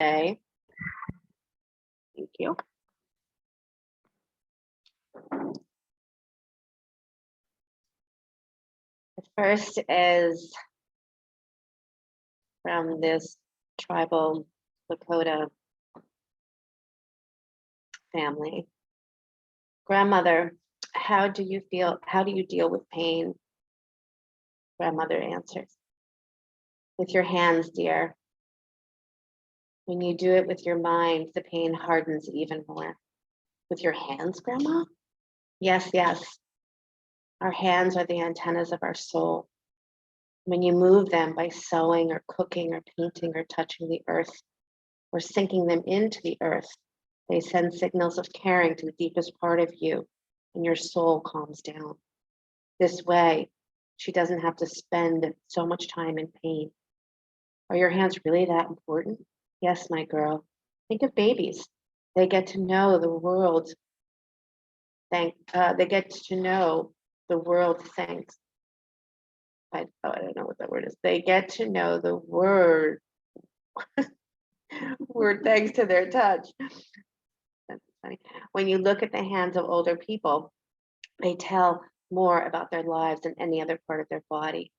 Okay. Thank you. The first is from this tribal Lakota family. Grandmother, how do you feel? How do you deal with pain? Grandmother answers, with your hands, dear. When you do it with your mind, the pain hardens even more. With your hands, Grandma? Yes, yes. Our hands are the antennas of our soul. When you move them by sewing or cooking or painting or touching the earth or sinking them into the earth, they send signals of caring to the deepest part of you, and your soul calms down. This way, she doesn't have to spend so much time in pain. Are your hands really that important? Yes, my girl. Think of babies. They get to know the world. They get to know the world thanks. I don't know what that word is. They get to know the word thanks to their touch. That's funny. When you look at the hands of older people, they tell more about their lives than any other part of their body.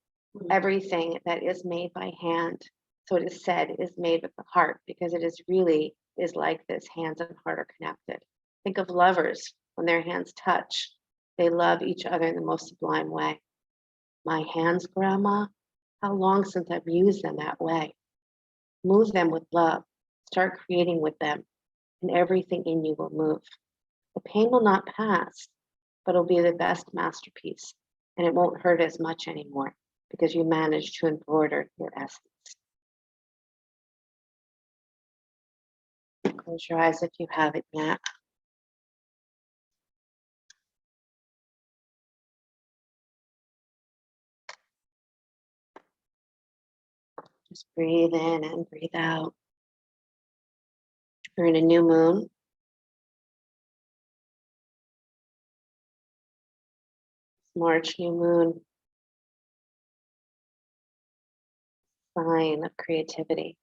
Everything that is made by hand, so it is said, is made with the heart, because it is really is like this. Hands and heart are connected. Think of lovers. When their hands touch, they love each other in the most sublime way. My hands, Grandma, how long since I've used them that way? Move them with love. Start creating with them, and everything in you will move. The pain will not pass, but it'll be the best masterpiece, and it won't hurt as much anymore because you managed to embroider your essence. Close your eyes if you haven't yet. Just breathe in and breathe out. We're in a new moon. March new moon. Sign of creativity.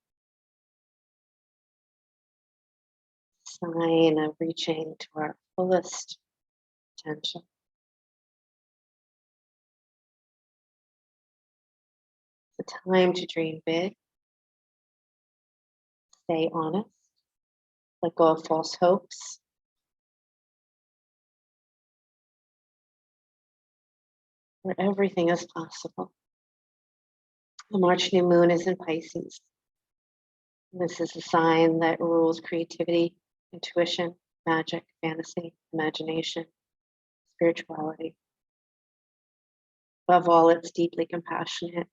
Sign of reaching to our fullest potential. It's a time to dream big. Stay honest. Let go of false hopes. Where everything is possible. The March new moon is in Pisces. This is a sign that rules creativity, intuition, magic, fantasy, imagination, spirituality. Above all, it's deeply compassionate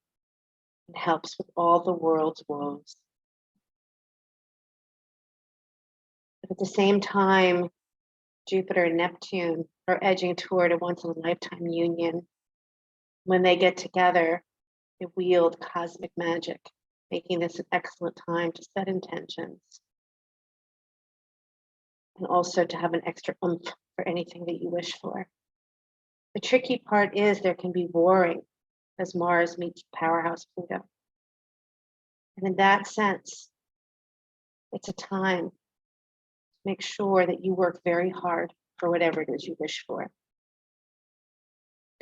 and helps with all the world's woes. But at the same time, Jupiter and Neptune are edging toward a once-in-a-lifetime union. When they get together, they wield cosmic magic, making this an excellent time to set intentions and also to have an extra oomph for anything that you wish for. The tricky part is there can be warring as Mars meets powerhouse Pluto. And in that sense, it's a time to make sure that you work very hard for whatever it is you wish for.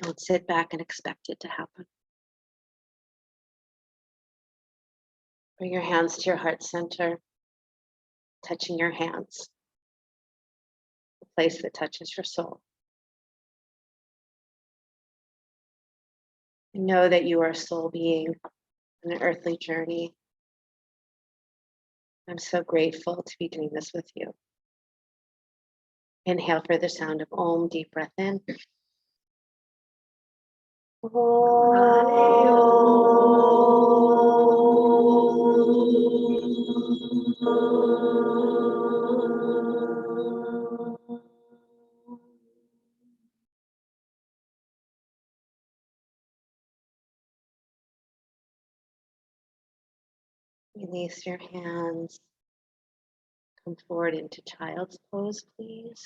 Don't sit back and expect it to happen. Bring your hands to your heart center, touching your hands, the place that touches your soul. And know that you are a soul being on an earthly journey. I'm so grateful to be doing this with you. Inhale for the sound of Om, deep breath in. Release your hands. Come forward into child's pose, please.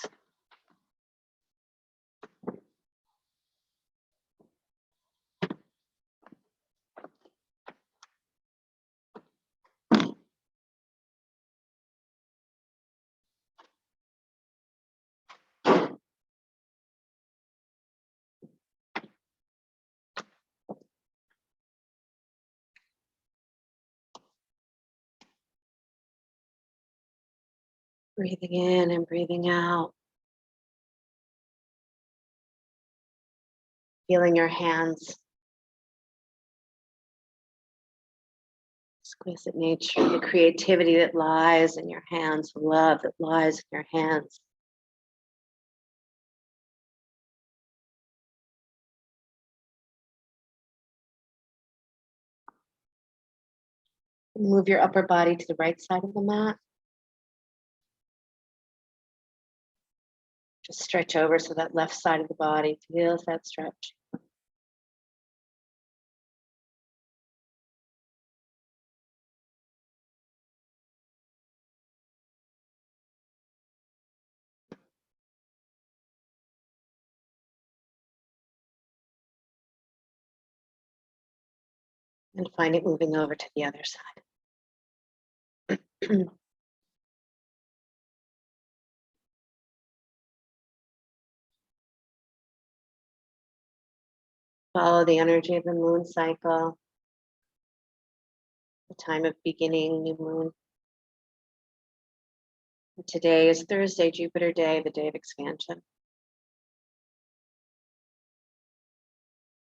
Breathing in and breathing out. Feeling your hands. Exquisite nature, the creativity that lies in your hands, love that lies in your hands. Move your upper body to the right side of the mat. Just stretch over so that left side of the body feels that stretch. And find it moving over to the other side. Follow the energy of the moon cycle, the time of beginning, new moon. And today is Thursday, Jupiter day, the day of expansion.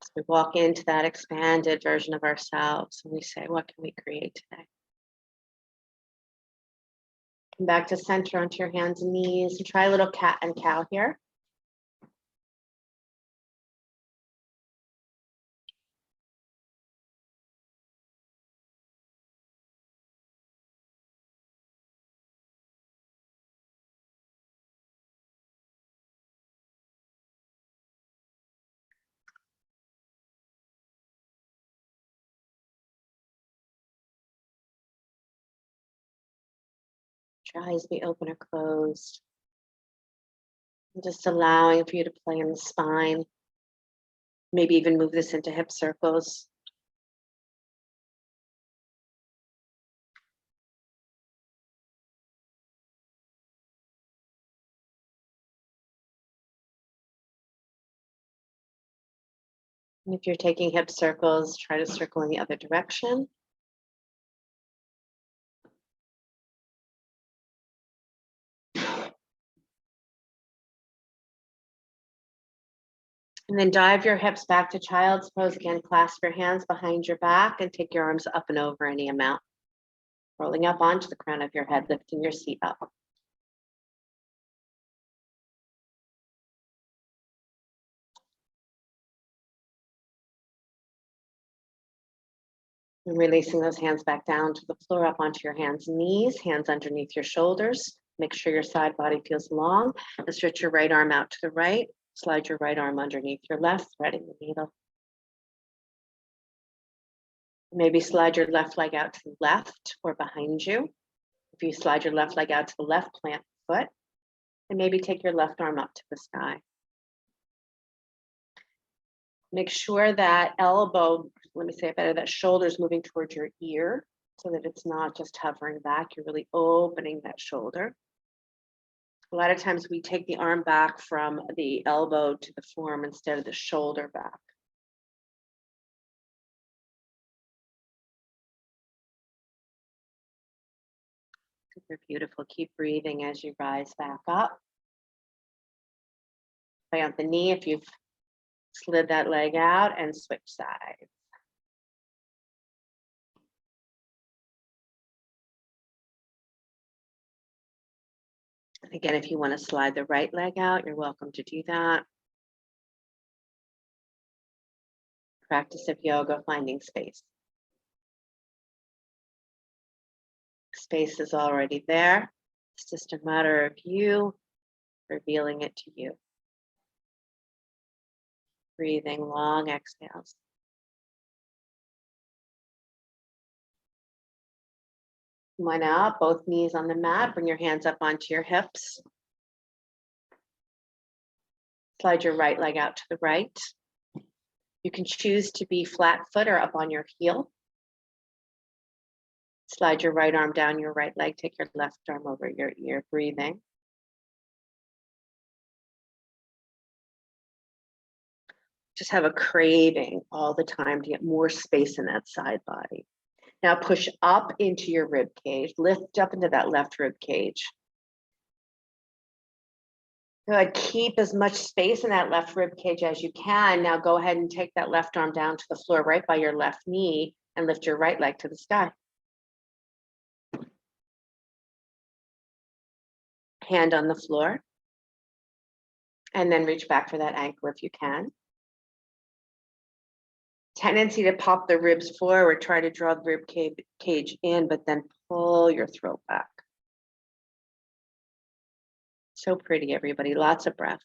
So we walk into that expanded version of ourselves and we say, what can we create today? Come back to center onto your hands and knees and try a little cat and cow here. Your eyes be open or closed. And just allowing for you to play in the spine. Maybe even move this into hip circles. And if you're taking hip circles, try to circle in the other direction. And then dive your hips back to child's pose again. Clasp your hands behind your back and take your arms up and over any amount. Rolling up onto the crown of your head, lifting your seat up. And releasing those hands back down to the floor, up onto your hands and knees, hands underneath your shoulders. Make sure your side body feels long. And stretch your right arm out to the right. Slide your right arm underneath your left, threading the needle. Maybe slide your left leg out to the left or behind you. If you slide your left leg out to the left, plant the foot. And maybe take your left arm up to the sky. Make sure that elbow, let me say it better, that shoulder's moving towards your ear so that it's not just hovering back. You're really opening that shoulder. A lot of times we take the arm back from the elbow to the forearm instead of the shoulder back. Super beautiful. Keep breathing as you rise back up. Play on the knee if you've slid that leg out and switch sides. And again, if you want to slide the right leg out, you're welcome to do that. Practice of yoga, finding space. Space is already there. It's just a matter of you revealing it to you. Breathing long exhales. One out, both knees on the mat. Bring your hands up onto your hips. Slide your right leg out to the right. You can choose to be flat foot or up on your heel. Slide your right arm down your right leg. Take your left arm over your ear, breathing. Just have a craving all the time to get more space in that side body. Now push up into your rib cage, lift up into that left rib cage. Good. Keep as much space in that left rib cage as you can. Now go ahead and take that left arm down to the floor right by your left knee and lift your right leg to the sky. Hand on the floor. And then reach back for that ankle if you can. Tendency to pop the ribs forward, try to draw the rib cage in, but then pull your throat back. So pretty, everybody. Lots of breath.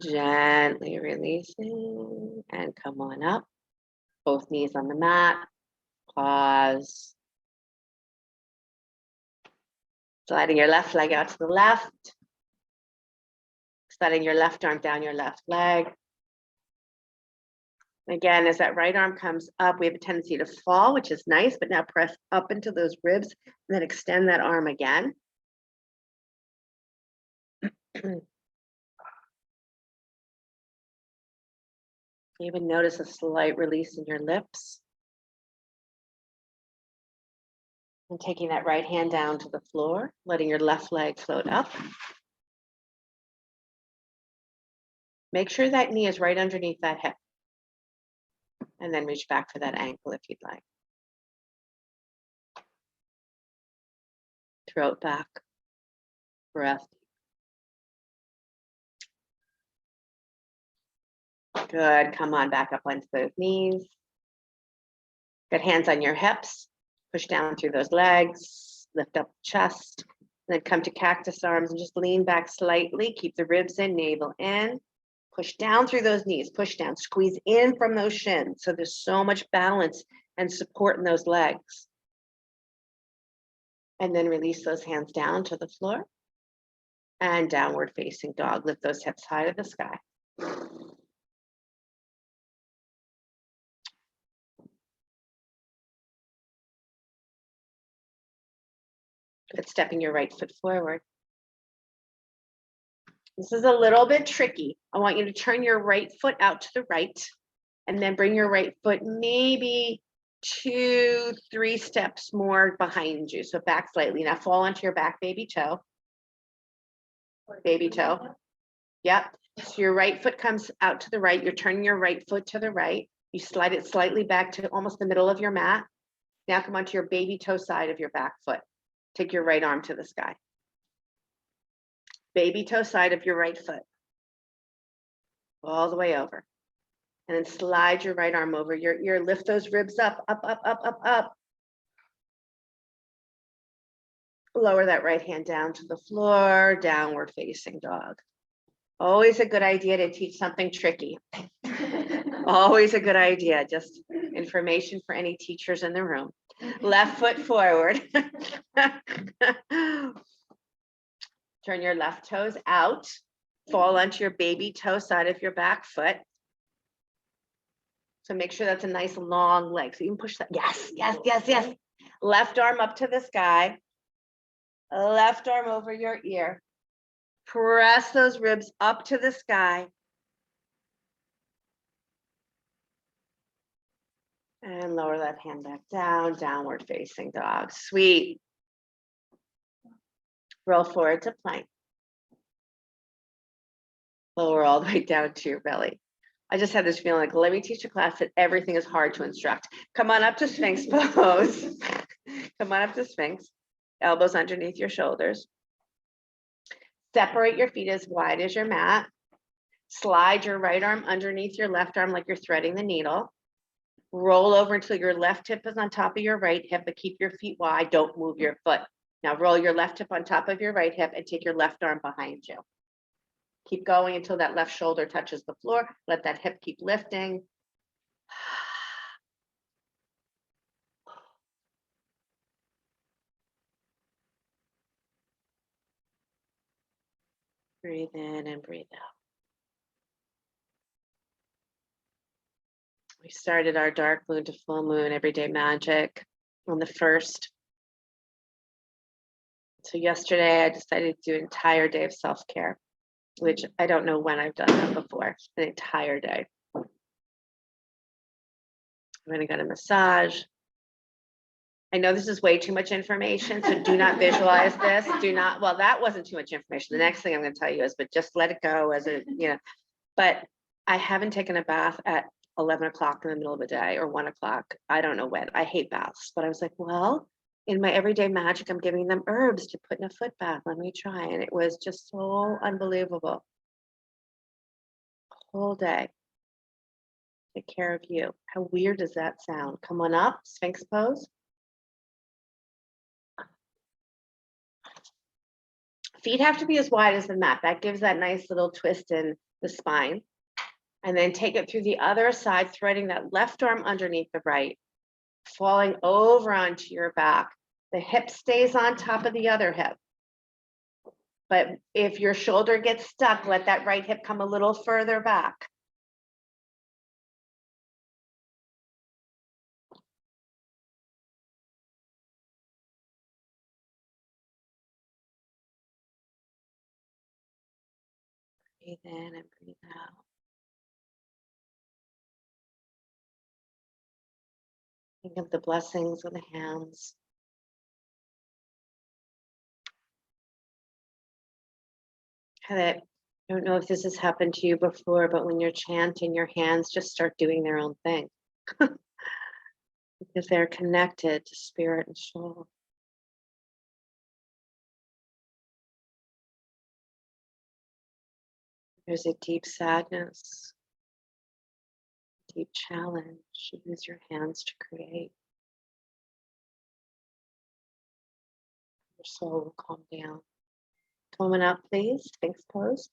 Gently releasing and come on up. Both knees on the mat. Pause. Sliding your left leg out to the left. Sliding your left arm down your left leg. Again, as that right arm comes up, we have a tendency to fall, which is nice, but now press up into those ribs and then extend that arm again. Even notice a slight release in your lips. And taking that right hand down to the floor, letting your left leg float up. Make sure that knee is right underneath that hip. And then reach back for that ankle if you'd like. Throat back, breath. Good, come on back up onto those knees. Good, hands on your hips. Push down through those legs, lift up the chest, and then come to cactus arms and just lean back slightly. Keep the ribs in, navel in. Push down through those knees, push down, squeeze in from those shins. So there's so much balance and support in those legs. And then release those hands down to the floor and downward facing dog. Lift those hips high to the sky. Good, stepping your right foot forward. This is a little bit tricky. I want you to turn your right foot out to the right and then bring your right foot maybe 2-3 steps more behind you. So back slightly. Now fall onto your back baby toe. Baby toe. Yep. So your right foot comes out to the right. You're turning your right foot to the right. You slide it slightly back to almost the middle of your mat. Now come onto your baby toe side of your back foot. Take your right arm to the sky. Baby toe side of your right foot. All the way over. And then slide your right arm over your ear. Lift those ribs up, up, up, up, up, up. Lower that right hand down to the floor, downward facing dog. Always a good idea to teach something tricky. Always a good idea. Just information for any teachers in the room. Left foot forward. Turn your left toes out. Fall onto your baby toe side of your back foot. So make sure that's a nice long leg. So you can push that. Yes, yes, yes, yes. Left arm up to the sky. Left arm over your ear. Press those ribs up to the sky. And lower that hand back down, downward facing dog. Sweet. Roll forward to plank. Lower all the way down to your belly. I just had this feeling like, let me teach a class that everything is hard to instruct. Come on up to Sphinx Pose. Come on up to Sphinx. Elbows underneath your shoulders. Separate your feet as wide as your mat. Slide your right arm underneath your left arm like you're threading the needle. Roll over until your left hip is on top of your right hip, but keep your feet wide. Don't move your foot. Now roll your left hip on top of your right hip and take your left arm behind you. Keep going until that left shoulder touches the floor. Let that hip keep lifting. Breathe in and breathe out. We started our dark moon to full moon everyday magic on the 1st. So yesterday I decided to do an entire day of self-care, which I don't know when I've done that before, an entire day. I'm gonna get a massage. I know this is way too much information, so do not visualize this. Do not, well, that wasn't too much information. The next thing I'm going to tell you is, but just let it go as a, but I haven't taken a bath at 11 o'clock in the middle of the day or 1 o'clock. I don't know when. I hate baths, but I was like, well, in my everyday magic, I'm giving them herbs to put in a foot bath. Let me try. And it was just so unbelievable. Whole day. Take care of you. How weird does that sound? Come on up, Sphinx pose. Feet have to be as wide as the mat. That gives that nice little twist in the spine. And then take it through the other side, threading that left arm underneath the right, falling over onto your back. The hip stays on top of the other hip. But if your shoulder gets stuck, let that right hip come a little further back. Breathe in and breathe out. Think of the blessings of the hands. I don't know if this has happened to you before, but when you're chanting, your hands just start doing their own thing because they're connected to spirit and soul. There's a deep sadness, deep challenge. Use your hands to create. Your soul will calm down. Coming up, please. Sphinx pose.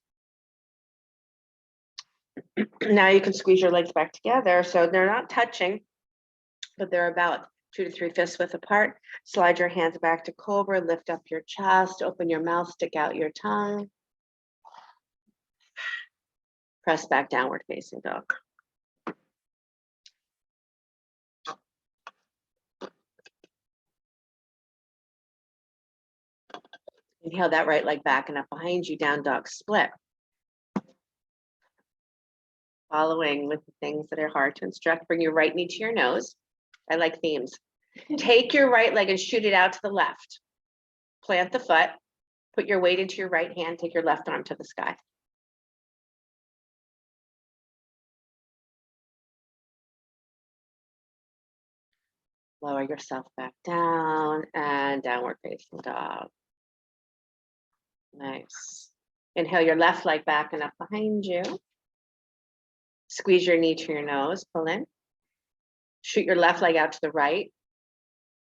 Now you can squeeze your legs back together so they're not touching, but they're about 2 to 3 fists width apart. Slide your hands back to cobra, lift up your chest, open your mouth, stick out your tongue. Press back, downward facing dog. Inhale that right leg back and up behind you, down dog split. Following with the things that are hard to instruct, bring your right knee to your nose. I like themes. Take your right leg and shoot it out to the left. Plant the foot, put your weight into your right hand, take your left arm to the sky. Lower yourself back down and downward facing dog. Nice. Inhale your left leg back and up behind you. Squeeze your knee to your nose, pull in. Shoot your left leg out to the right.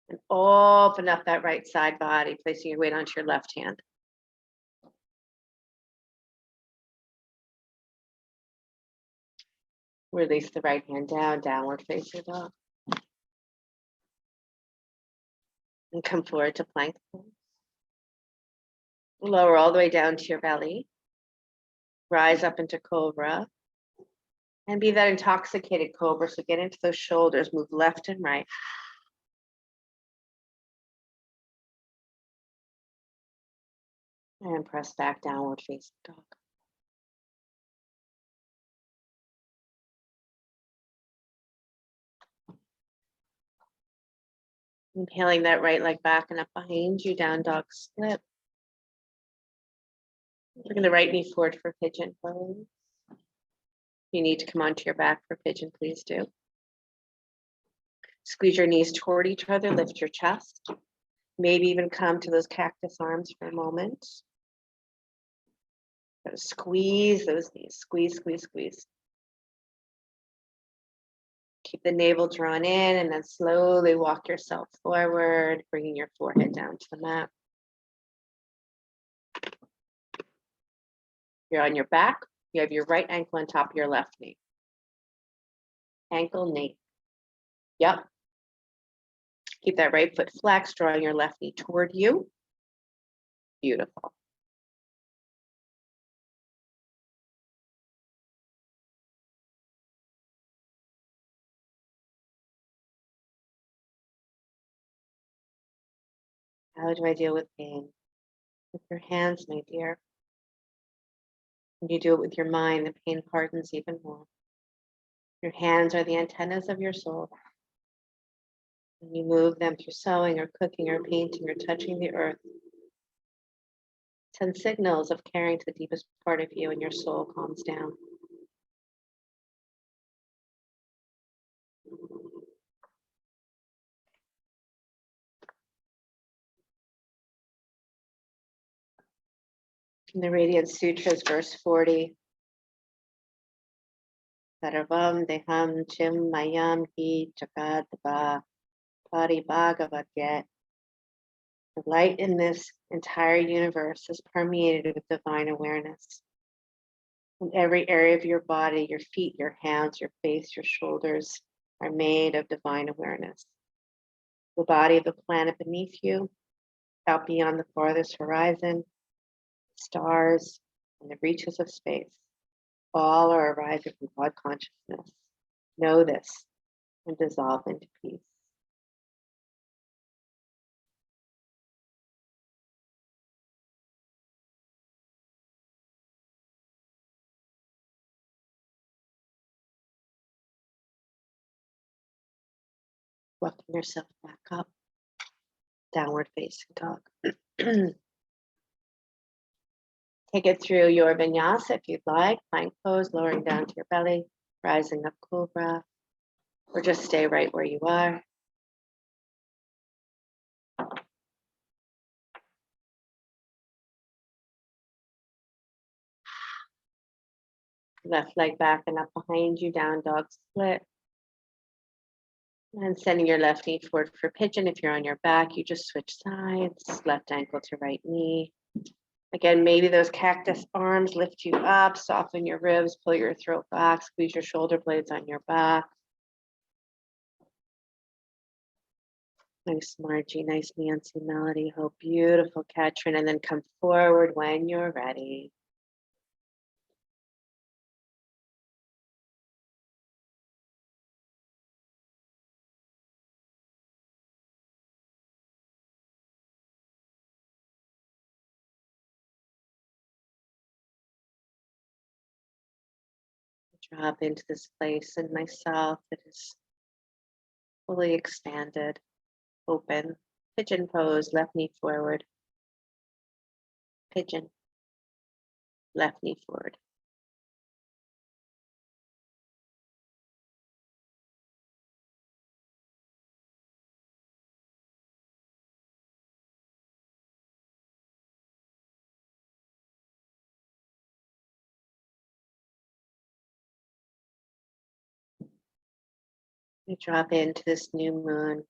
And open up that right side body, placing your weight onto your left hand. Release the right hand down, downward facing dog. And come forward to plank pose. Lower all the way down to your belly. Rise up into cobra. And be that intoxicated cobra, so get into those shoulders, move left and right. And press back, downward facing dog. Inhaling that right leg back and up behind you, down dog split. Bring the right knee forward for pigeon pose. If you need to come onto your back for pigeon, please do. Squeeze your knees toward each other, lift your chest. Maybe even come to those cactus arms for a moment. Squeeze those knees, squeeze, squeeze, squeeze. Keep the navel drawn in and then slowly walk yourself forward, bringing your forehead down to the mat. You're on your back. You have your right ankle on top of your left knee. Ankle, knee. Yep. Keep that right foot flexed, drawing your left knee toward you. Beautiful. How do I deal with pain? With your hands, my dear. When you do it with your mind, the pain hardens even more. Your hands are the antennas of your soul. When you move them through sewing or cooking or painting or touching the earth, send signals of caring to the deepest part of you, and your soul calms down. In the Radiant Sutras, verse 40, Sarvam Deham Chim Mayam Hi Jagadva Paribhagavatye. The light in this entire universe is permeated with divine awareness. In every area of your body, your feet, your hands, your face, your shoulders are made of divine awareness. The body of the planet beneath you, out beyond the farthest horizon, stars, and the reaches of space, all are arising from God consciousness. Know this and dissolve into peace. Welcome yourself back up. Downward facing dog. Take it through your vinyasa if you'd like. Plank pose, lowering down to your belly, rising up cobra, or just stay right where you are. Left leg back and up behind you, down dog split. And sending your left knee forward for pigeon. If you're on your back, you just switch sides, left ankle to right knee. Again, maybe those cactus arms lift you up, soften your ribs, pull your throat back, squeeze your shoulder blades on your back. Nice Margie, nice Nancy Melody, Hope, beautiful Katrin, and then come forward when you're ready. Drop into this place in myself that is fully expanded, open. Pigeon pose, left knee forward. Pigeon, left knee forward. We drop into this new moon.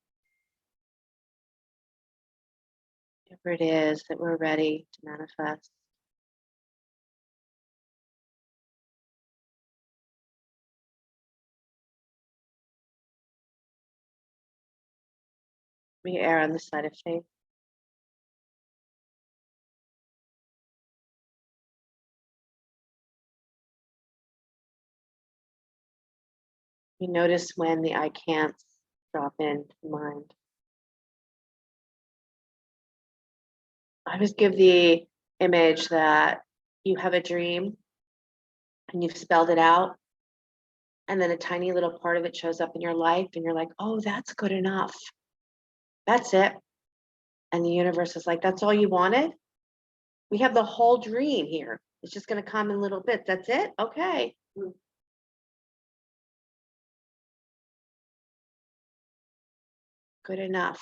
Whatever it is that we're ready to manifest. We err on the side of faith. You notice when the I can'ts drop into the mind. I always give the image that you have a dream and you've spelled it out, and then a tiny little part of it shows up in your life and you're like, oh, that's good enough. That's it. And the universe is like, that's all you wanted? We have the whole dream here. It's just going to come in little bits. That's it? Okay. Good enough.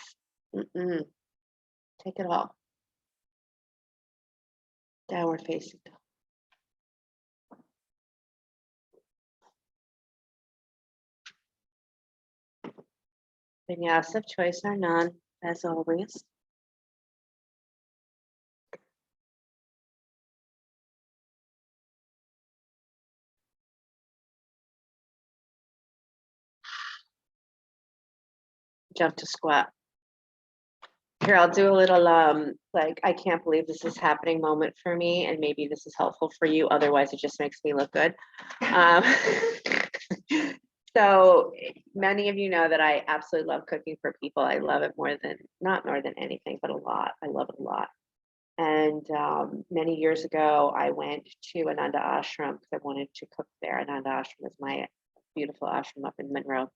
Take it all. Downward facing dog. Vinyasa of choice or none, as always. Jump to squat. Here, I'll do a little like, I can't believe this is happening moment for me, and maybe this is helpful for you. Otherwise, it just makes me look good. So many of you know that I absolutely love cooking for people. I love it not more than anything, but a lot. I love it a lot. And many years ago, I went to Ananda Ashram because I wanted to cook there. Ananda Ashram is my beautiful ashram up in Monroe.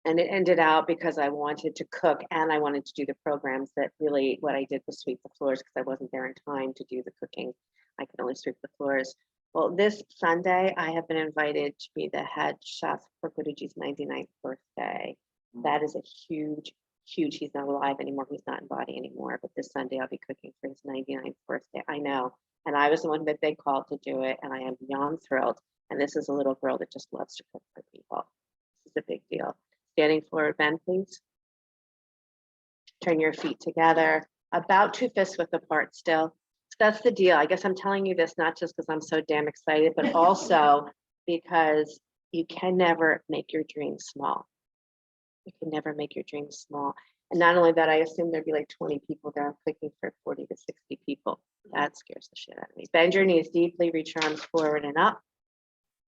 And it ended out because I wanted to cook and I wanted to do the programs that really what I did was sweep the floors because I wasn't there in time to do the cooking. I could only sweep the floors. Well, this Sunday, I have been invited to be the head chef for Guruji's 99th birthday. That is a huge, huge, he's not alive anymore. He's not in body anymore. But this Sunday, I'll be cooking for his 99th birthday. I know. And I was the one that they called to do it. And I am beyond thrilled. And this is a little girl that just loves to cook for people. This is a big deal. Standing forward bend, please. Turn your feet together, about 2 fists width apart still. So that's the deal. I guess I'm telling you this not just because I'm so damn excited, but also because you can never make your dreams small. You can never make your dreams small. And not only that, I assume there'd be like 20 people there cooking for 40 to 60 people. That scares the shit out of me. Bend your knees deeply, reach your arms forward and up.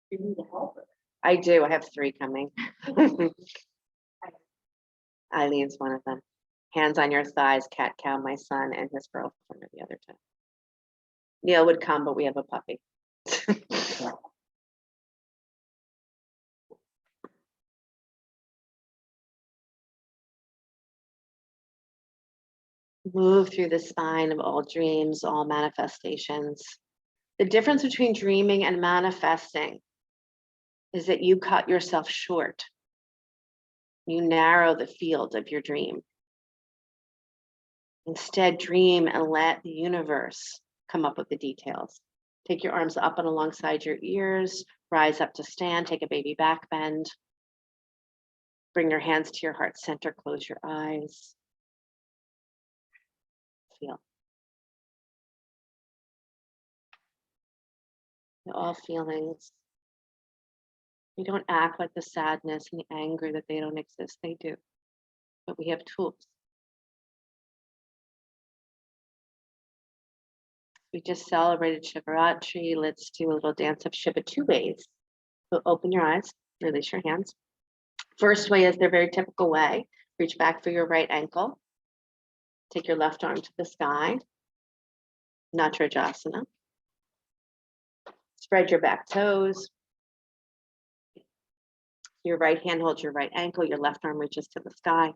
You need help. I do. I have 3 coming. Eileen's one of them. Hands on your thighs, cat cow, my son, and his girlfriend are the other 2. Neil would come, but we have a puppy. Move through the spine of all dreams, all manifestations. The difference between dreaming and manifesting is that you cut yourself short. You narrow the field of your dream. Instead, dream and let the universe come up with the details. Take your arms up and alongside your ears, rise up to stand, take a baby back bend. Bring your hands to your heart center, close your eyes. Feel. All feelings. We don't act like the sadness and the anger that they don't exist. They do. But we have tools. We just celebrated Shivaratri. Let's do a little dance of Shiva 2 ways. So open your eyes, release your hands. First way is their very typical way. Reach back for your right ankle. Take your left arm to the sky. Natrajasana. Spread your back toes. Your right hand holds your right ankle. Your left arm reaches to the sky.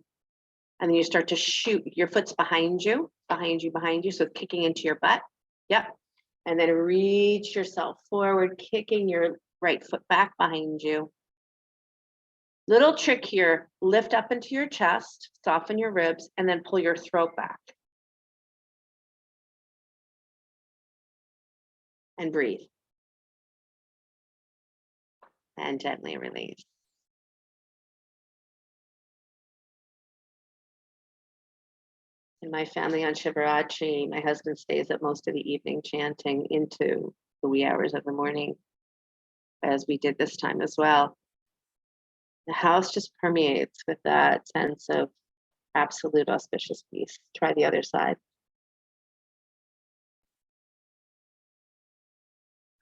And then you start to shoot. Your foot's behind you, behind you, behind you. So it's kicking into your butt. Yep. And then reach yourself forward, kicking your right foot back behind you. Little trick here, lift up into your chest, soften your ribs, and then pull your throat back. And breathe. And gently release. In my family on Shivaratri, my husband stays up most of the evening chanting into the wee hours of the morning, as we did this time as well. The house just permeates with that sense of absolute auspicious peace. Try the other side.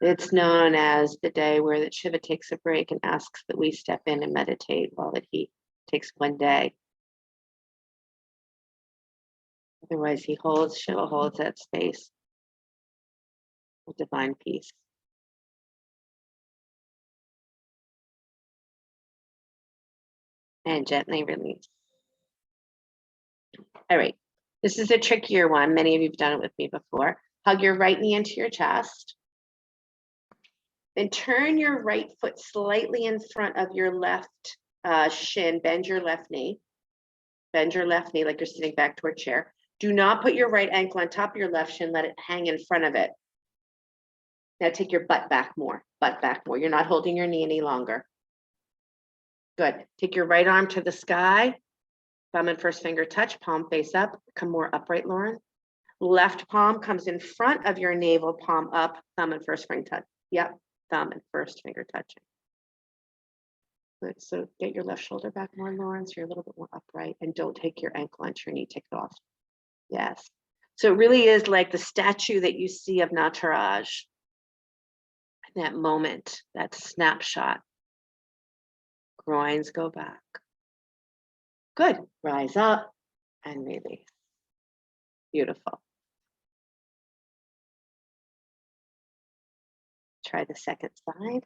It's known as the day where that Shiva takes a break and asks that we step in and meditate while that he takes one day. Otherwise, Shiva holds that space of divine peace. And gently release. All right, this is a trickier one. Many of you have done it with me before. Hug your right knee into your chest. Then turn your right foot slightly in front of your left shin. Bend your left knee. Bend your left knee like you're sitting back to a chair. Do not put your right ankle on top of your left shin. Let it hang in front of it. Now take your butt back more. Butt back more. You're not holding your knee any longer. Good. Take your right arm to the sky. Thumb and first finger touch. Palm face up. Come more upright, Lauren. Left palm comes in front of your navel. Palm up. Thumb and first finger touch. Yep. Thumb and first finger touching. Good. So get your left shoulder back more, Lauren, so you're a little bit more upright, and don't take your ankle onto your knee. Take it off. Yes. So it really is like the statue that you see of Nataraj. That moment, that snapshot. Groins go back. Good. Rise up and release. Beautiful. Try the second side.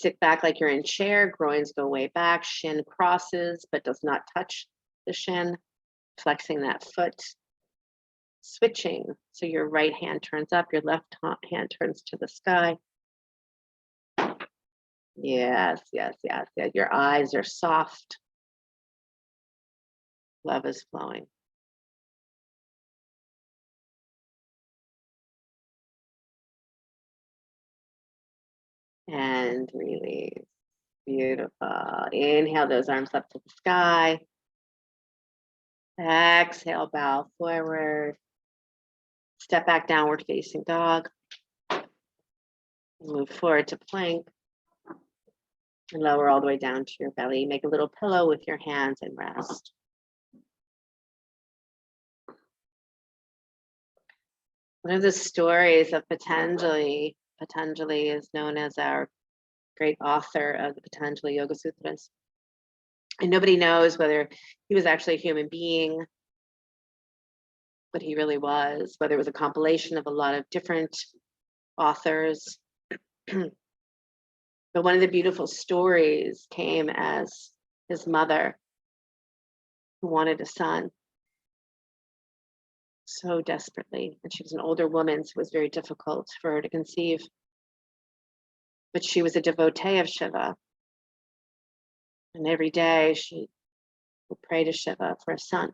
Sit back like you're in chair, groins go way back, shin crosses but does not touch the shin, flexing that foot. Switching, so your right hand turns up, your left hand turns to the sky. Yes, yes, yes, yes. Your eyes are soft. Love is flowing. And release. Beautiful. Inhale those arms up to the sky. Exhale, bow forward. Step back, downward facing dog. Move forward to plank. And lower all the way down to your belly. Make a little pillow with your hands and rest. One of the stories of Patanjali is known as our great author of the Patanjali Yoga Sutras. And nobody knows whether he was actually a human being, but he really was, whether it was a compilation of a lot of different authors. But one of the beautiful stories came as his mother, who wanted a son so desperately. And she was an older woman, so it was very difficult for her to conceive. But she was a devotee of Shiva. And every day she would pray to Shiva for a son.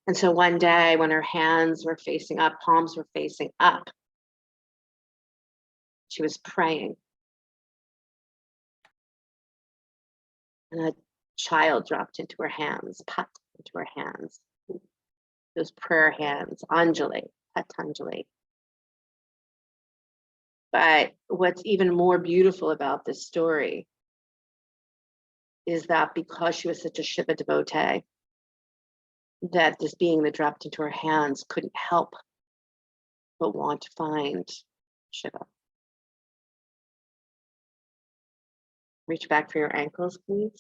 And so one day when her hands were facing up, palms were facing up, she was praying. And a child dropped into her hands, pat into her hands. Those prayer hands, Anjali, Patanjali. But what's even more beautiful about this story is that because she was such a Shiva devotee, that this being that dropped into her hands couldn't help but want to find Shiva. Reach back for your ankles, please.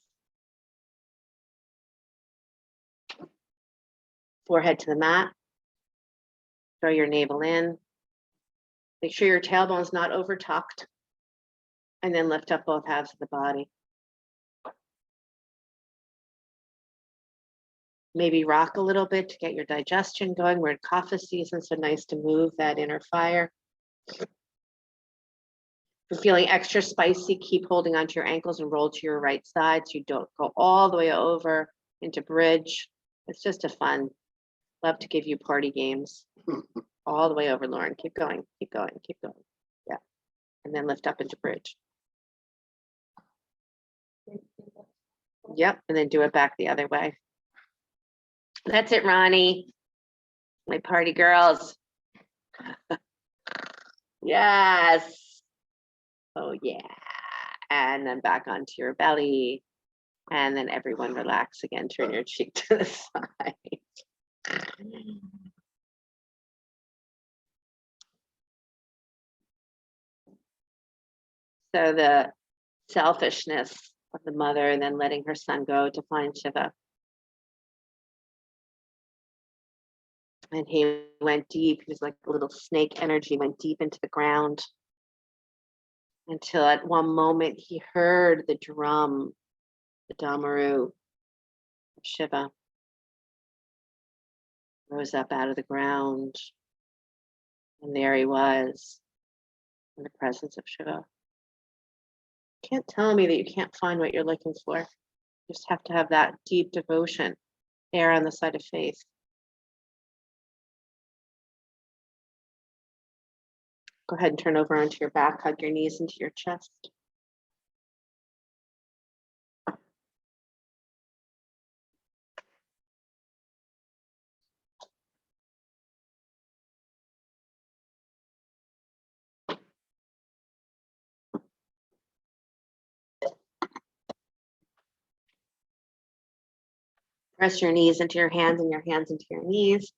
Forehead to the mat. Throw your navel in. Make sure your tailbone's not over tucked. And then lift up both halves of the body. Maybe rock a little bit to get your digestion going. We're in kapha season, so nice to move that inner fire. If you're feeling extra spicy, keep holding onto your ankles and roll to your right side so you don't go all the way over into bridge. It's just a fun. Love to give you party games. All the way over, Lauren. Keep going, keep going, keep going. Yeah. And then lift up into bridge. Yep. And then do it back the other way. That's it, Ronnie. My party girls. Yes. Oh, yeah. And then back onto your belly. And then everyone relax again. Turn your cheek to the side. So the selfishness of the mother and then letting her son go to find Shiva. And he went deep. He was like a little snake energy, went deep into the ground. Until at one moment he heard the drum, the Damaru of Shiva. Rose up out of the ground. And there he was in the presence of Shiva. Can't tell me that you can't find what you're looking for. You just have to have that deep devotion, err on the side of faith. Go ahead and turn over onto your back, hug your knees into your chest. Press your knees into your hands and your hands into your knees.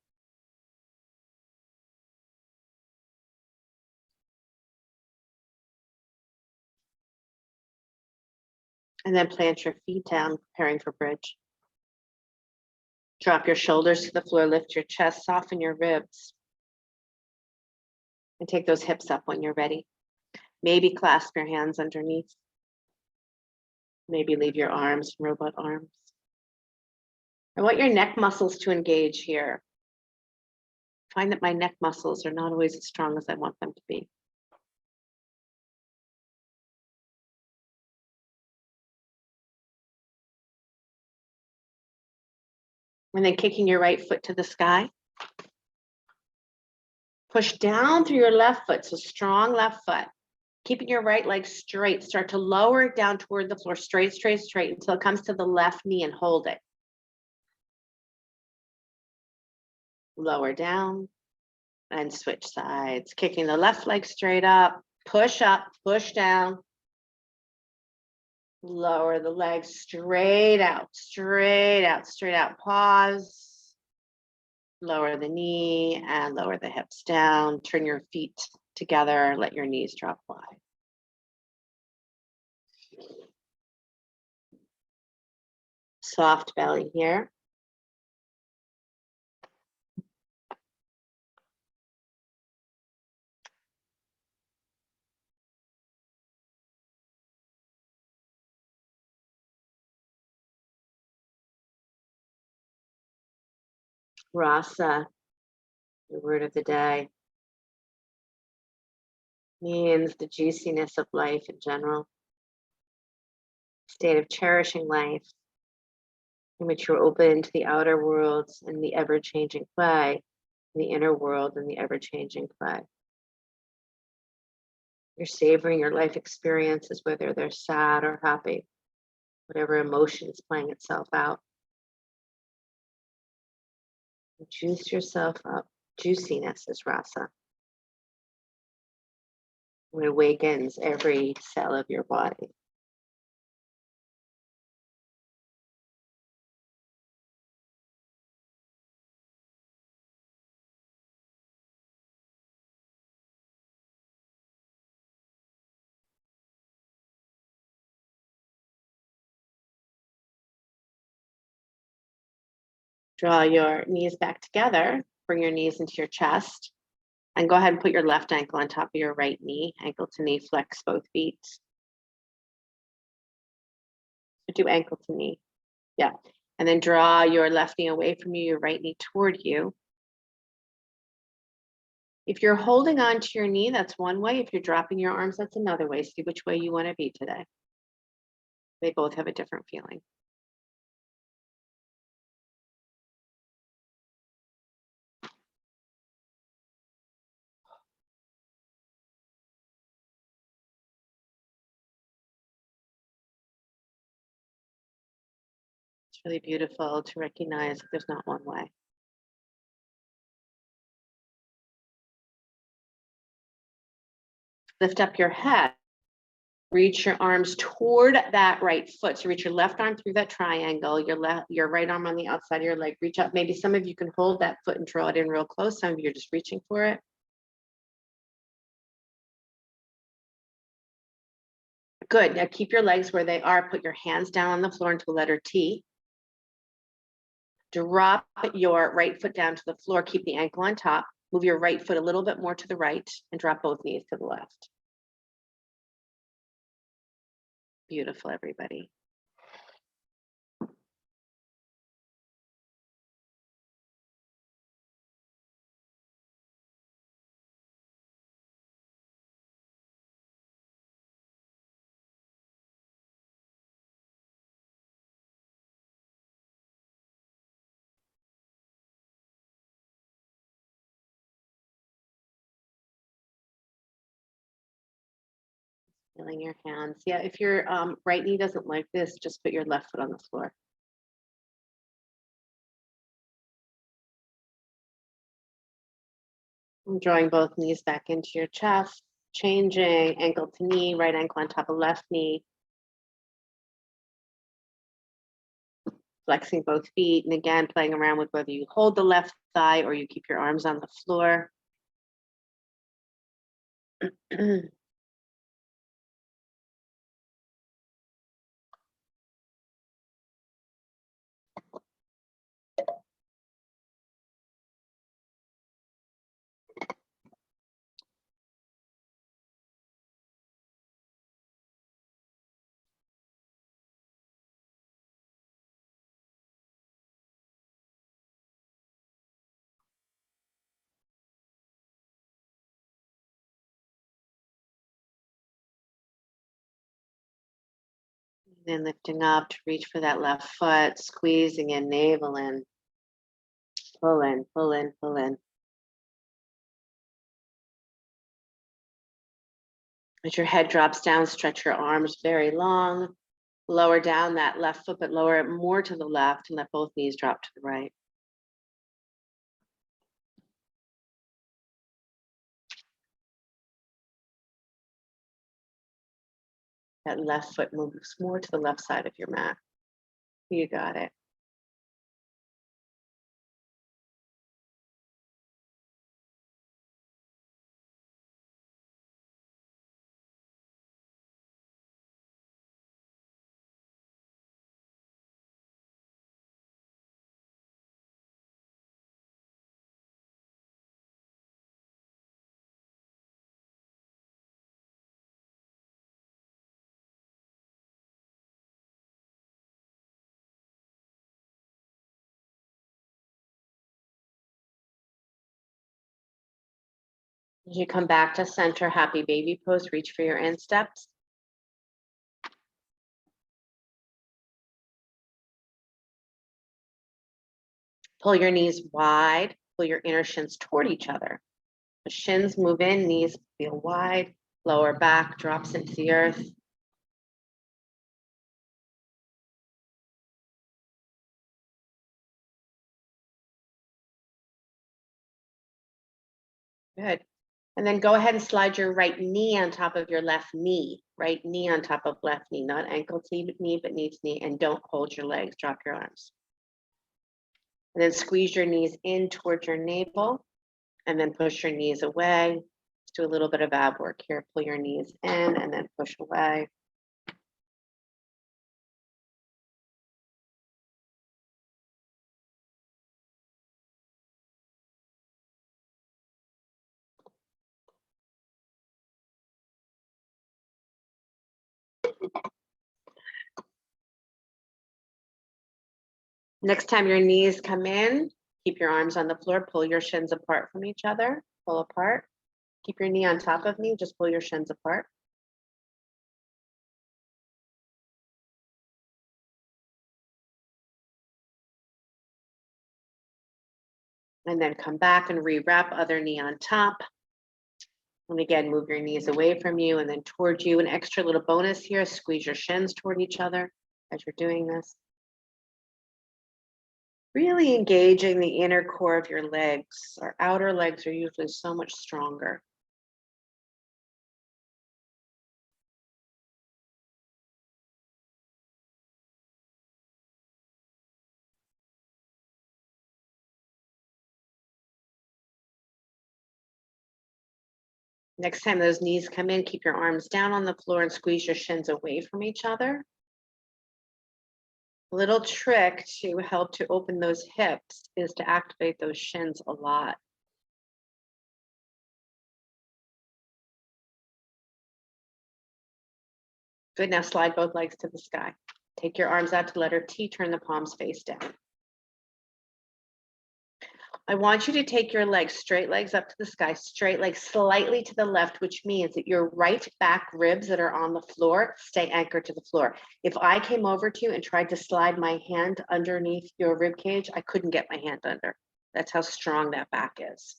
And then plant your feet down, preparing for bridge. Drop your shoulders to the floor, lift your chest, soften your ribs. And take those hips up when you're ready. Maybe clasp your hands underneath. Maybe leave your arms, robot arms. I want your neck muscles to engage here. Find that my neck muscles are not always as strong as I want them to be. And then kicking your right foot to the sky. Push down through your left foot, so strong left foot. Keeping your right leg straight, start to lower it down toward the floor, straight, straight, straight, until it comes to the left knee and hold it. Lower down and switch sides. Kicking the left leg straight up, push down. Lower the leg straight out, straight out, straight out. Pause. Lower the knee and lower the hips down. Turn your feet together. Let your knees drop wide. Soft belly here. Rasa, the word of the day, means the juiciness of life in general. State of cherishing life in which you're open to the outer worlds and the ever-changing play, and the inner world and the ever-changing play. You're savoring your life experiences, whether they're sad or happy, whatever emotion is playing itself out. Juice yourself up. Juiciness is rasa. It awakens every cell of your body. Draw your knees back together. Bring your knees into your chest. And go ahead and put your left ankle on top of your right knee. Ankle to knee, flex both feet. So do ankle to knee. Yeah. And then draw your left knee away from you, your right knee toward you. If you're holding on to your knee, that's one way. If you're dropping your arms, that's another way. See which way you want to be today. They both have a different feeling. It's really beautiful to recognize that there's not one way. Lift up your head. Reach your arms toward that right foot. So reach your left arm through that triangle, your right arm on the outside of your leg. Reach up. Maybe some of you can hold that foot and draw it in real close. Some of you are just reaching for it. Good. Now keep your legs where they are. Put your hands down on the floor into a letter T. Drop your right foot down to the floor. Keep the ankle on top. Move your right foot a little bit more to the right and drop both knees to the left. Beautiful, everybody. Feeling your hands. Yeah, if your right knee doesn't like this, just put your left foot on the floor. And drawing both knees back into your chest, changing ankle to knee, right ankle on top of left knee. Flexing both feet, and again, playing around with whether you hold the left thigh or you keep your arms on the floor. then lifting up to reach for that left foot, squeezing in, navel in. Pull in, pull in, pull in. As your head drops down, stretch your arms very long. Lower down that left foot, but lower it more to the left and let both knees drop to the right. That left foot moves more to the left side of your mat. You got it. As you come back to center, happy baby pose, reach for your insteps. Pull your knees wide, pull your inner shins toward each other. The shins move in, knees feel wide, lower back drops into the earth. Good. And then go ahead and slide your right knee on top of your left knee. Right knee on top of left knee, not ankle to knee, but knee to knee. And don't hold your legs, drop your arms. And then squeeze your knees in towards your navel. And then push your knees away. Let's do a little bit of ab work here. Pull your knees in and then push away. Next time your knees come in, keep your arms on the floor, pull your shins apart from each other, pull apart. Keep your knee on top of knee, just pull your shins apart. And then come back and rewrap, other knee on top. And again, move your knees away from you and then toward you. An extra little bonus here, squeeze your shins toward each other as you're doing this. Really engaging the inner core of your legs. Our outer legs are usually so much stronger. Next time those knees come in, keep your arms down on the floor and squeeze your shins away from each other. A little trick to help to open those hips is to activate those shins a lot. Good, now slide both legs to the sky. Take your arms out to letter T, turn the palms face down. I want you to take your legs, straight legs up to the sky, straight legs slightly to the left, which means that your right back ribs that are on the floor stay anchored to the floor. If I came over to you and tried to slide my hand underneath your rib cage, I couldn't get my hand under. That's how strong that back is.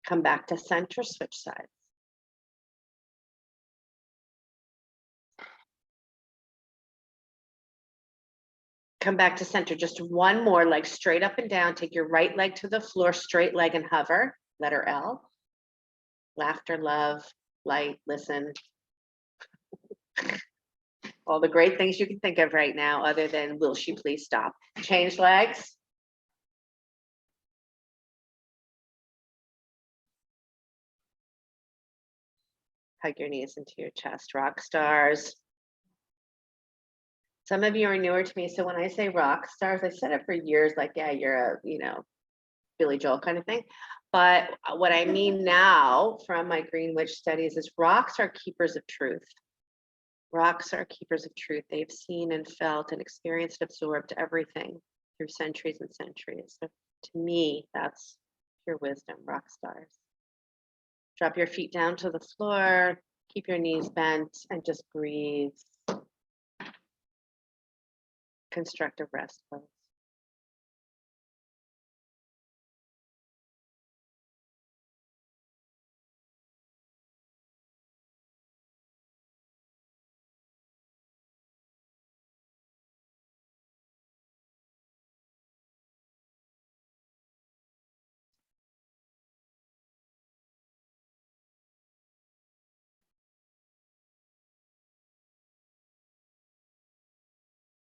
Come back to center, switch sides. Come back to center, just one more, leg straight up and down. Take your right leg to the floor, straight leg and hover, letter L. Laughter, love, light, listen. All the great things you can think of right now other than will she please stop. Change legs. Hug your knees into your chest, rock stars. Some of you are newer to me, so when I say rock stars, I said it for years, like, yeah, you're a, Billy Joel kind of thing. But what I mean now from my Green Witch studies is rocks are keepers of truth. Rocks are keepers of truth. They've seen and felt and experienced, absorbed everything through centuries and centuries. So to me, that's pure wisdom, rock stars. Drop your feet down to the floor, keep your knees bent, and just breathe. Constructive rest pose.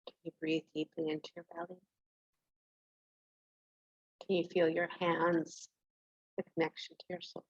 Can you breathe deeply into your belly? Can you feel your hands, the connection to your soul?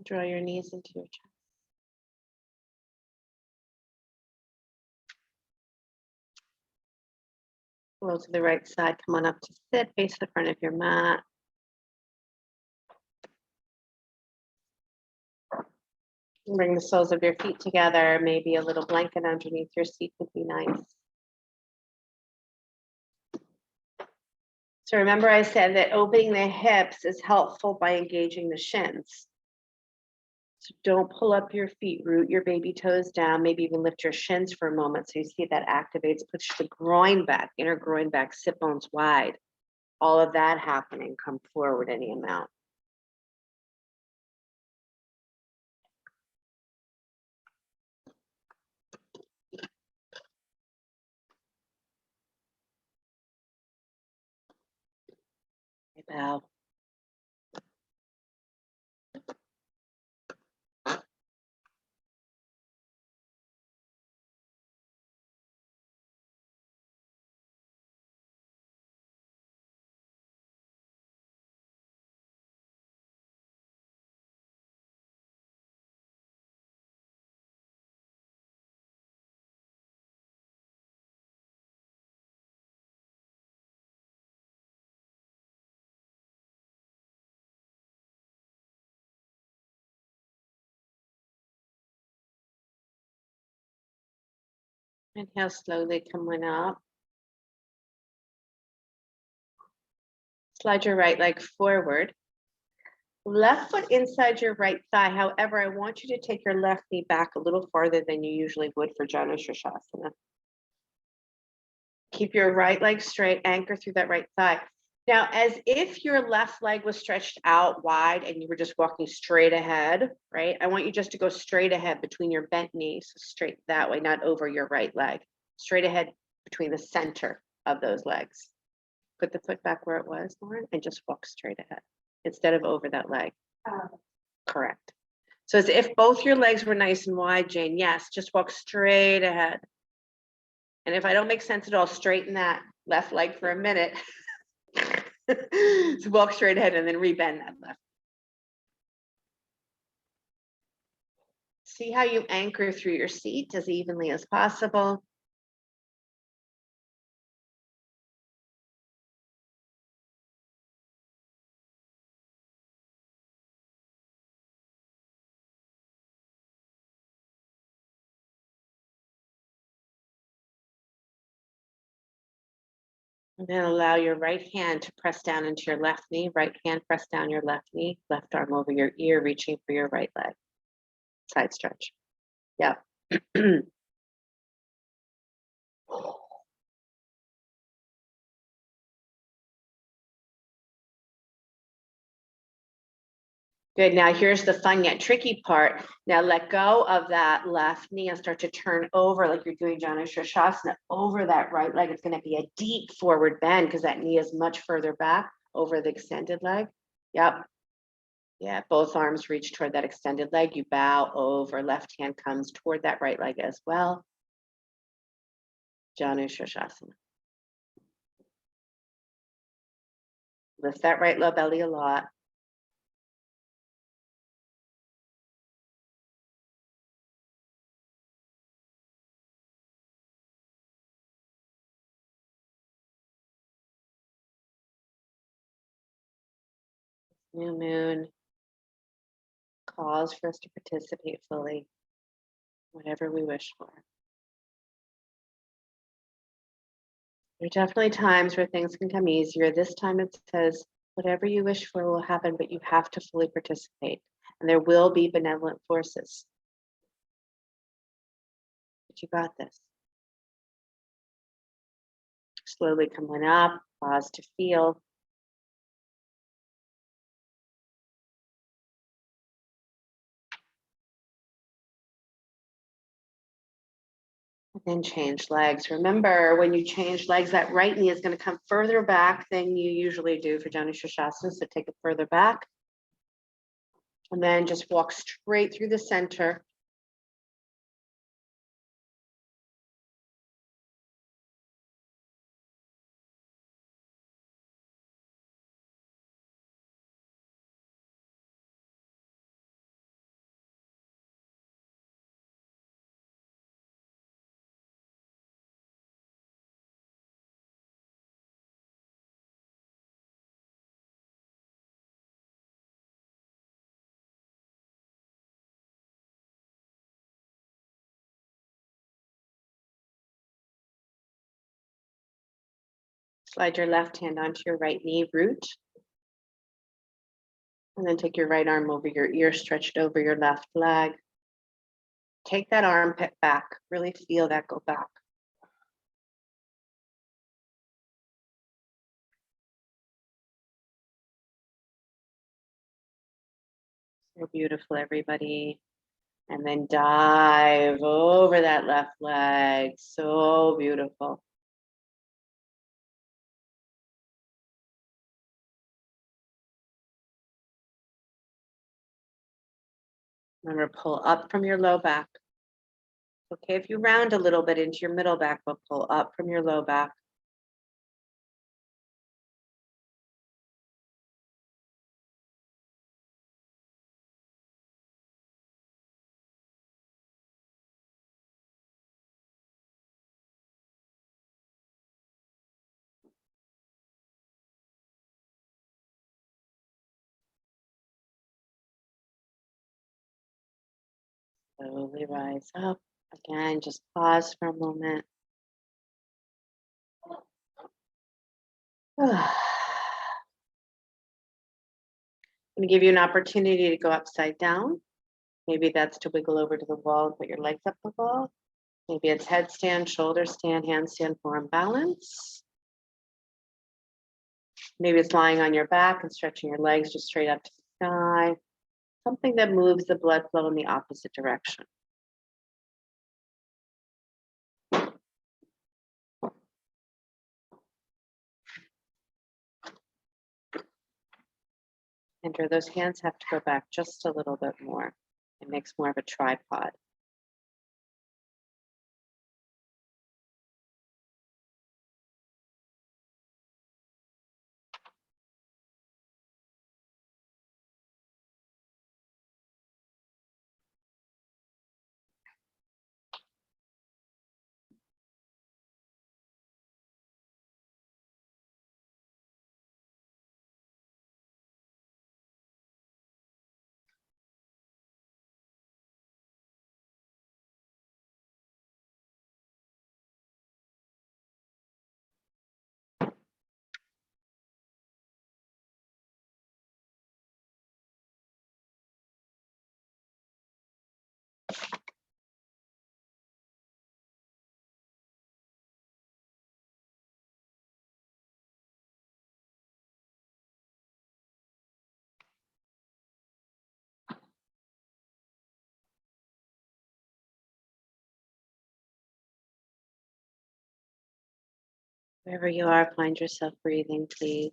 Draw your knees into your chest. Roll to the right side. Come on up to sit. Face the front of your mat. Bring the soles of your feet together. Maybe a little blanket underneath your seat would be nice. So remember I said that opening the hips is helpful by engaging the shins. So don't pull up your feet, root your baby toes down, maybe even lift your shins for a moment. So you see that activates, push the groin back, inner groin back, sit bones wide. All of that happening, come forward any amount. Bow. Inhale, slowly coming up. Slide your right leg forward. Left foot inside your right thigh. However, I want you to take your left knee back a little farther than you usually would for Janu Shirshasana. Keep your right leg straight, anchor through that right thigh. Now, as if your left leg was stretched out wide and you were just walking straight ahead, right? I want you just to go straight ahead between your bent knees, so straight that way, not over your right leg. Straight ahead between the center of those legs. Put the foot back where it was, Lauren, and just walk straight ahead instead of over that leg. Correct. So as if both your legs were nice and wide, Jane, yes, just walk straight ahead. And if I don't make sense at all, straighten that left leg for a minute. So walk straight ahead and then rebend that left. See how you anchor through your seat as evenly as possible. And then allow your right hand to press down into your left knee, right hand press down your left knee, left arm over your ear, reaching for your right leg. Side stretch. Yeah. Good. Now here's the fun yet tricky part. Now let go of that left knee and start to turn over like you're doing Janu Shirshasana over that right leg. It's going to be a deep forward bend because that knee is much further back over the extended leg. Yep. Yeah, both arms reach toward that extended leg. You bow over, left hand comes toward that right leg as well. Janu Shirshasana. Lift that right low belly a lot. New moon calls for us to participate fully, whatever we wish for. There are definitely times where things can come easier. This time it says, whatever you wish for will happen, but you have to fully participate. And there will be benevolent forces. But you got this. Slowly coming up, pause to feel. And then change legs. Remember, when you change legs, that right knee is going to come further back than you usually do for Janu Shirshasana. So take it further back. And then just walk straight through the center. Slide your left hand onto your right knee, root. And then take your right arm over your ear, stretched over your left leg. Take that armpit back. Really feel that go back. So beautiful, everybody. And then dive over that left leg. So beautiful. Remember, pull up from your low back. Okay, if you round a little bit into your middle back, but pull up from your low back. Slowly rise up. Again, just pause for a moment. I'm going to give you an opportunity to go upside down. Maybe that's to wiggle over to the wall and put your legs up the wall. Maybe it's headstand, shoulder stand, handstand, forearm balance. Maybe it's lying on your back and stretching your legs just straight up to the sky. Something that moves the blood flow in the opposite direction. And those hands have to go back just a little bit more. It makes more of a tripod. Wherever you are, find yourself breathing, please.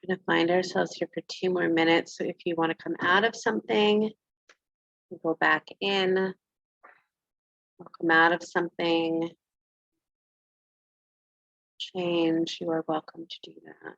We're gonna find ourselves here for 2 more minutes. So if you want to come out of something, go back in, or come out of something, change, you are welcome to do that.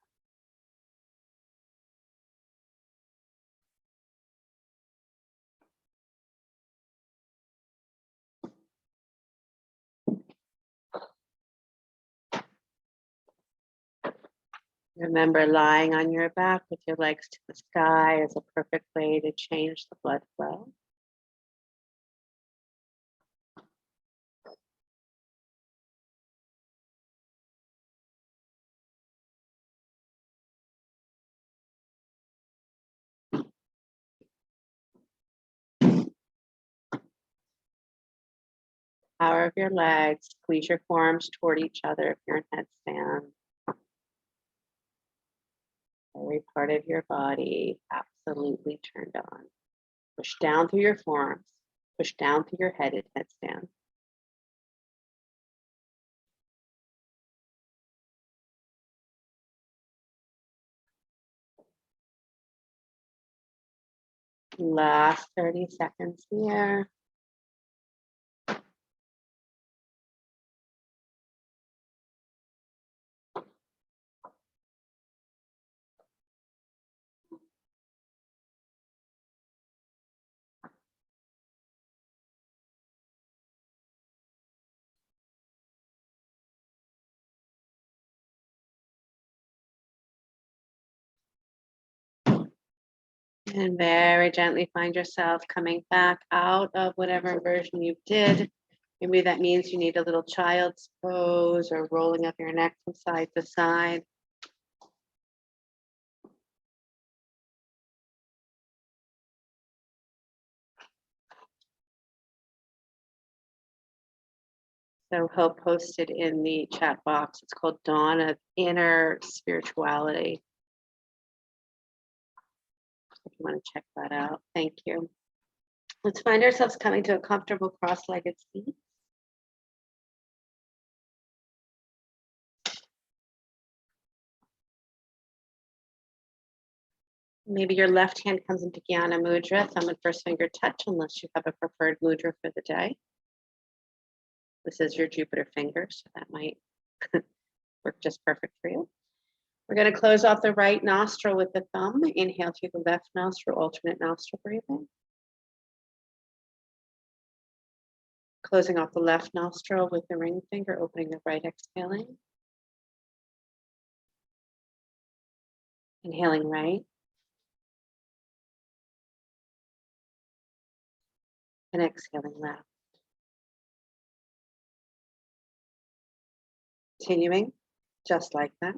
Remember, lying on your back with your legs to the sky is a perfect way to change the blood flow. Power of your legs, squeeze your forearms toward each other if you're in headstand. Every part of your body absolutely turned on. Push down through your forearms, push down through your head in headstand. Last 30 seconds here. And very gently find yourself coming back out of whatever version you did. Maybe that means you need a little child's pose or rolling up your neck from side to side. So Hope posted in the chat box, it's called Dawn of Inner Spirituality. If you want to check that out, thank you. Let's find ourselves coming to a comfortable cross-legged seat. Maybe your left hand comes into Jnana Mudra, thumb and first finger touch, unless you have a preferred mudra for the day. This is your Jupiter finger, so that might work just perfect for you. We're going to close off the right nostril with the thumb. Inhale through the left nostril, alternate nostril breathing. Closing off the left nostril with the ring finger, opening the right, exhaling. Inhaling right. And exhaling left. Continuing just like that.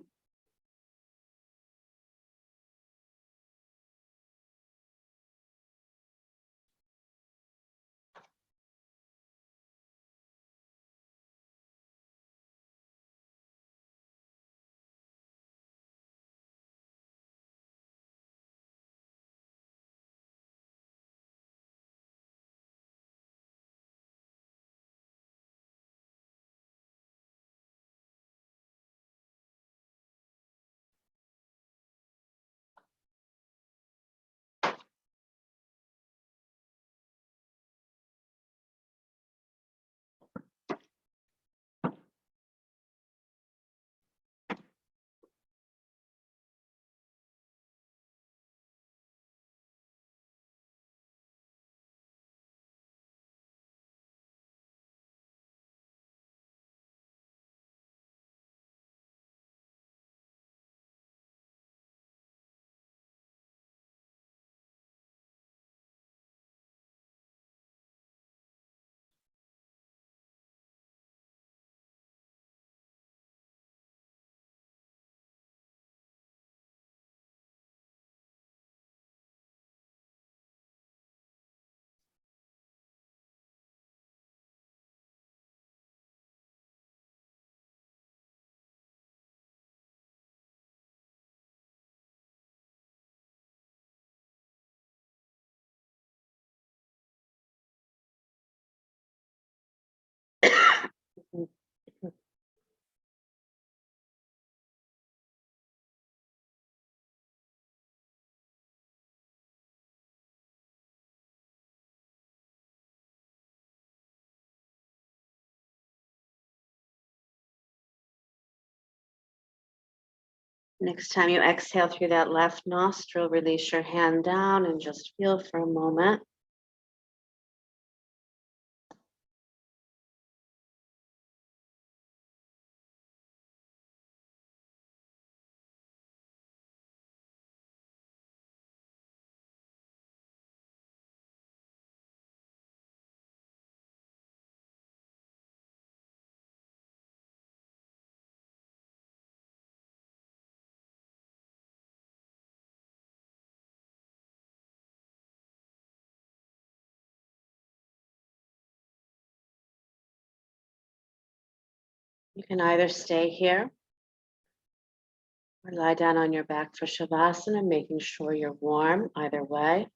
Next time you exhale through that left nostril, release your hand down and just feel for a moment. You can either stay here or lie down on your back for Shavasana, making sure you're warm either way.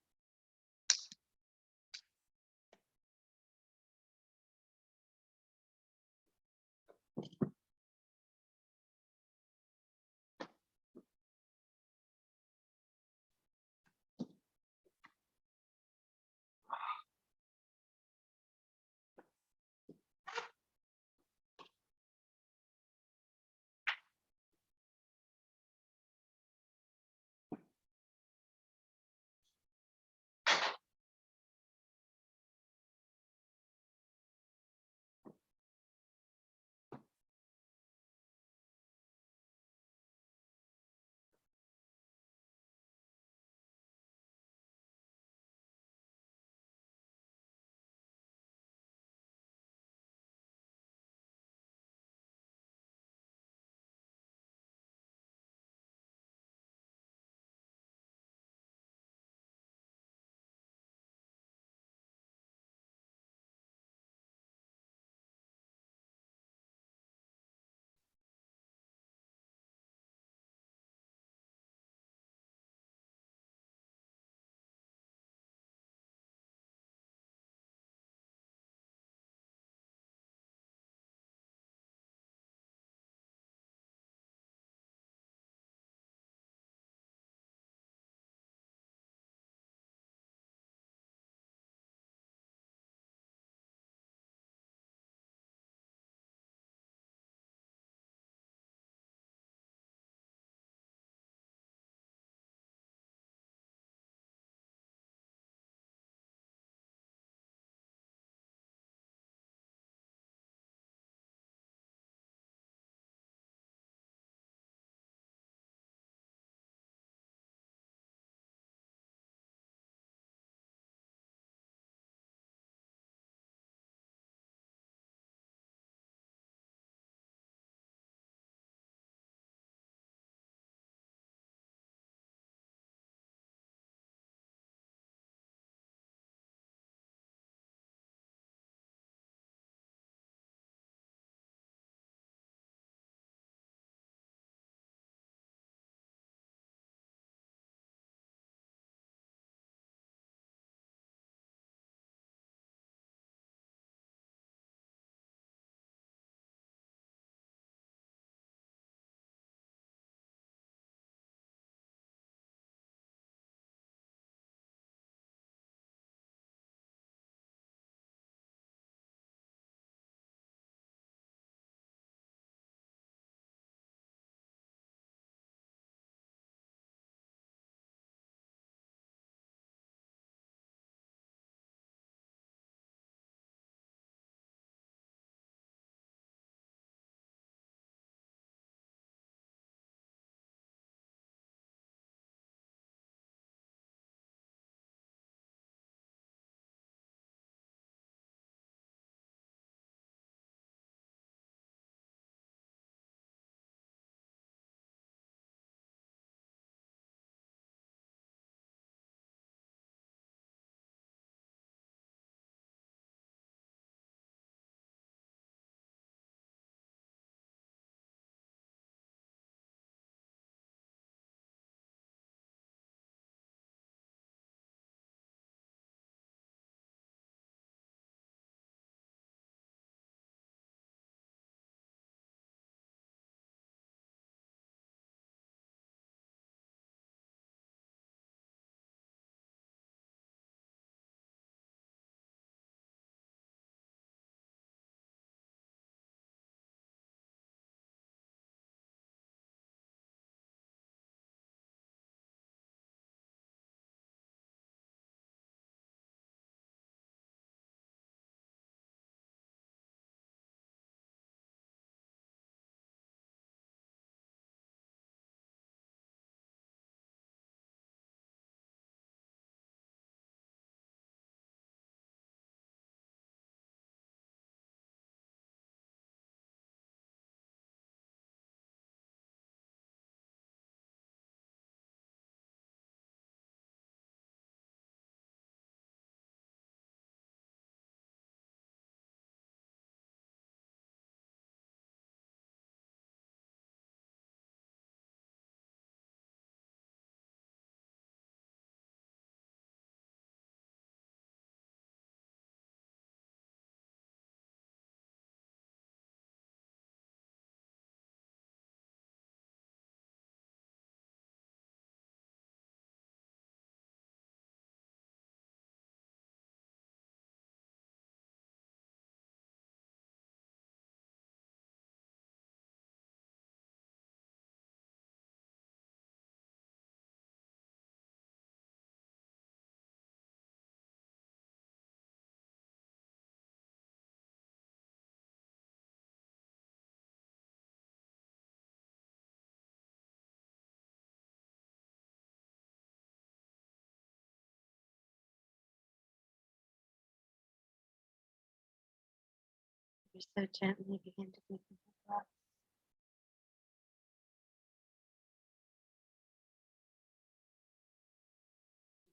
So gently begin to move your breath.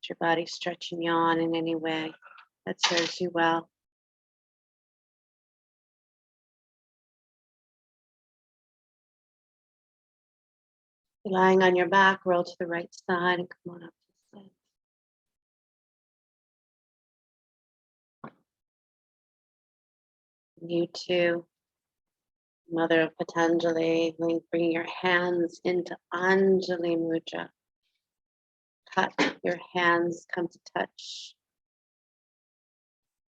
Let your body stretch and yawn in any way that serves you well. Lying on your back, roll to the right side and come on up to sit. You too, Mother of Patanjali, bring your hands into Anjali Mudra. Touch, your hands come to touch.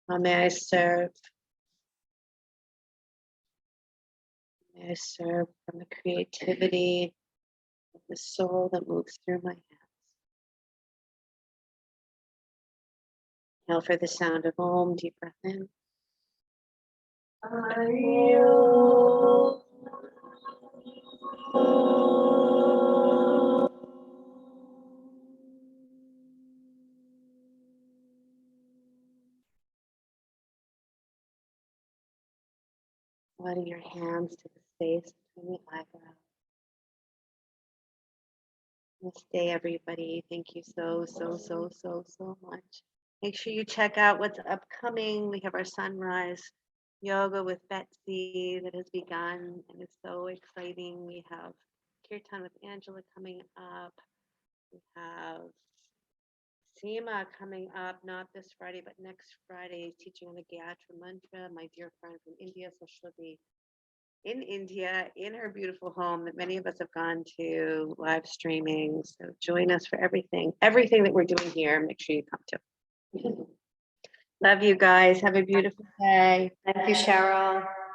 How may I serve? May I serve from the creativity of the soul that moves through my hands. Now for the sound of Om, deep breath in. Letting your hands to the space between the eyebrows. Namaste, everybody. Thank you so much. Make sure you check out what's upcoming. We have our sunrise yoga with Betsy that has begun and it's so exciting. We have Kirtan with Angela coming up. We have Seema coming up, not this Friday, but next Friday, teaching on the Gayatri Mantra. My dear friend from India, so she'll be in India, in her beautiful home that many of us have gone to live streaming. So join us for everything that we're doing here. Make sure you come to. Love you guys. Have a beautiful day. Thank you, Sheryl.